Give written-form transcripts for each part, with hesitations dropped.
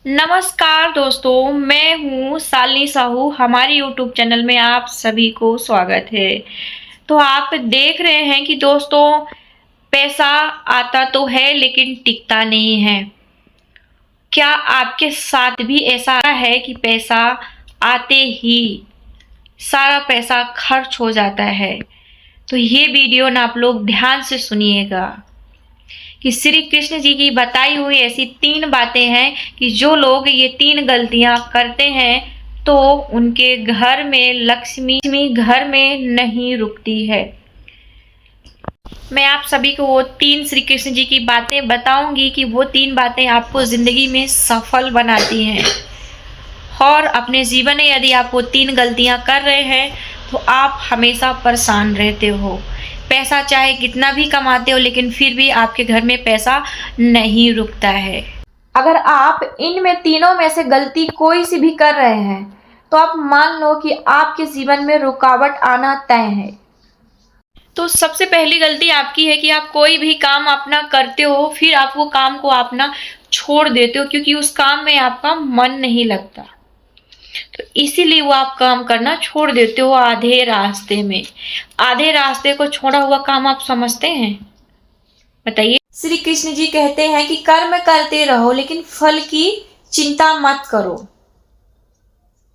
नमस्कार दोस्तों, मैं हूँ शालिनी साहू। हमारे YouTube चैनल में आप सभी को स्वागत है। तो आप देख रहे हैं कि दोस्तों पैसा आता तो है लेकिन टिकता नहीं है। क्या आपके साथ भी ऐसा है कि पैसा आते ही सारा पैसा खर्च हो जाता है? तो ये वीडियो ना आप लोग ध्यान से सुनिएगा कि श्री कृष्ण जी की बताई हुई ऐसी 3 बातें हैं कि जो लोग ये 3 गलतियां करते हैं तो उनके घर में लक्ष्मी घर में नहीं रुकती है। मैं आप सभी को वो 3 श्री कृष्ण जी की बातें बताऊंगी कि वो 3 बातें आपको जिंदगी में सफल बनाती हैं। और अपने जीवन में यदि आप वो 3 गलतियां कर रहे हैं तो आप हमेशा परेशान रहते हो। पैसा चाहे कितना भी कमाते हो लेकिन फिर भी आपके घर में पैसा नहीं रुकता है। अगर आप इनमें तीनों में से गलती कोई सी भी कर रहे हैं तो आप मान लो कि आपके जीवन में रुकावट आना तय है। तो सबसे पहली गलती आपकी है कि आप कोई भी काम अपना करते हो फिर आप वो काम को अपना छोड़ देते हो क्योंकि उस काम में आपका मन नहीं लगता। तो इसीलिए वो आप काम करना छोड़ देते हो आधे रास्ते में। आधे रास्ते को छोड़ा हुआ काम आप समझते हैं? बताइए। श्री कृष्ण जी कहते हैं कि कर्म करते रहो लेकिन फल की चिंता मत करो।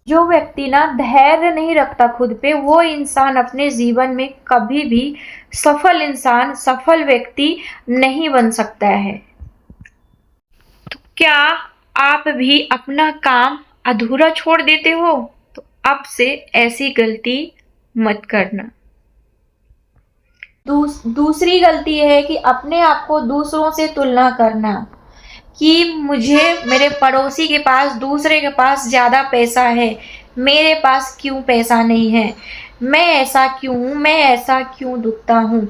जो व्यक्ति ना धैर्य नहीं रखता खुद पे, वो इंसान अपने जीवन में कभी भी सफल इंसान, सफल व्यक्ति नहीं बन सकता है। तो क्या आप भी अपना काम अधूरा छोड़ देते हो? तो अब से ऐसी गलती मत करना। दूसरी गलती है कि अपने आप को दूसरों से तुलना करना कि मुझे मेरे पड़ोसी के पास, दूसरे के पास ज़्यादा पैसा है, मेरे पास क्यों पैसा नहीं है, मैं ऐसा क्यों दुखता हूँ।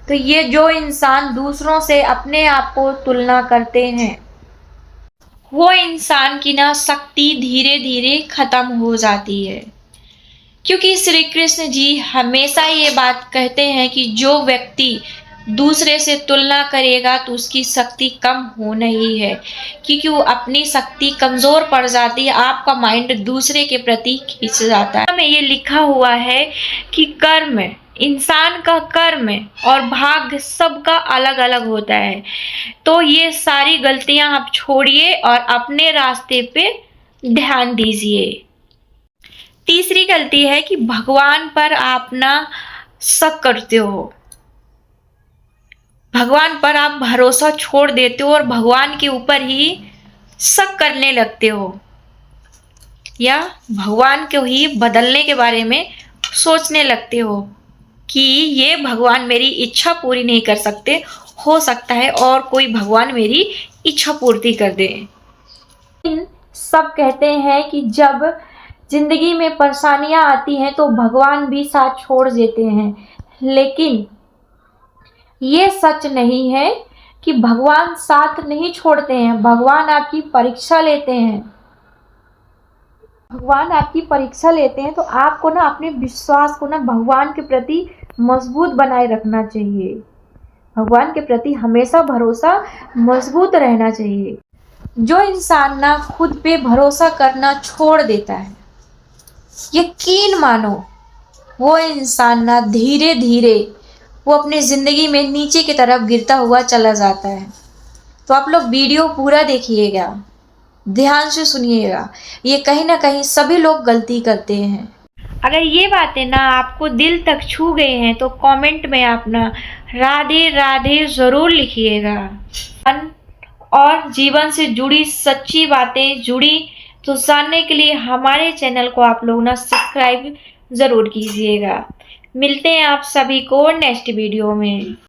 तो ये जो इंसान दूसरों से अपने आप को तुलना करते हैं वो इंसान की ना शक्ति धीरे धीरे खत्म हो जाती है। क्योंकि श्री कृष्ण जी हमेशा ये बात कहते हैं कि जो व्यक्ति दूसरे से तुलना करेगा तो उसकी शक्ति कम होना ही है, क्योंकि वो अपनी शक्ति कमजोर पड़ जाती है। आपका माइंड दूसरे के प्रति खींच जाता है। में ये लिखा हुआ है कि कर्म, इंसान का कर्म और भाग्य सबका अलग अलग होता है। तो ये सारी गलतियां आप छोड़िए और अपने रास्ते पे ध्यान दीजिए। तीसरी गलती है कि भगवान पर आप ना शक करते हो। भगवान पर आप भरोसा छोड़ देते हो और भगवान के ऊपर ही शक करने लगते हो या भगवान को ही बदलने के बारे में सोचने लगते हो कि ये भगवान मेरी इच्छा पूरी नहीं कर सकते, हो सकता है और कोई भगवान मेरी इच्छा पूर्ति कर दे। सब कहते हैं कि जब जिंदगी में परेशानियां आती हैं तो भगवान भी साथ छोड़ देते हैं, लेकिन ये सच नहीं है कि भगवान साथ नहीं छोड़ते हैं। भगवान आपकी परीक्षा लेते हैं। भगवान आपकी परीक्षा लेते हैं तो आपको ना अपने विश्वास को ना भगवान के प्रति मजबूत बनाए रखना चाहिए। भगवान के प्रति हमेशा भरोसा मजबूत रहना चाहिए। जो इंसान ना खुद पे भरोसा करना छोड़ देता है, यकीन मानो वो इंसान ना धीरे धीरे वो अपनी ज़िंदगी में नीचे की तरफ गिरता हुआ चला जाता है। तो आप लोग वीडियो पूरा देखिएगा, ध्यान से सुनिएगा। ये कहीं ना कहीं सभी लोग गलती करते हैं। अगर ये बातें ना आपको दिल तक छू गए हैं तो कमेंट में आप ना राधे राधे ज़रूर लिखिएगा। और जीवन से जुड़ी सच्ची बातें जुड़ी तो जानने के लिए हमारे चैनल को आप लोग ना सब्सक्राइब ज़रूर कीजिएगा। मिलते हैं आप सभी को नेक्स्ट वीडियो में।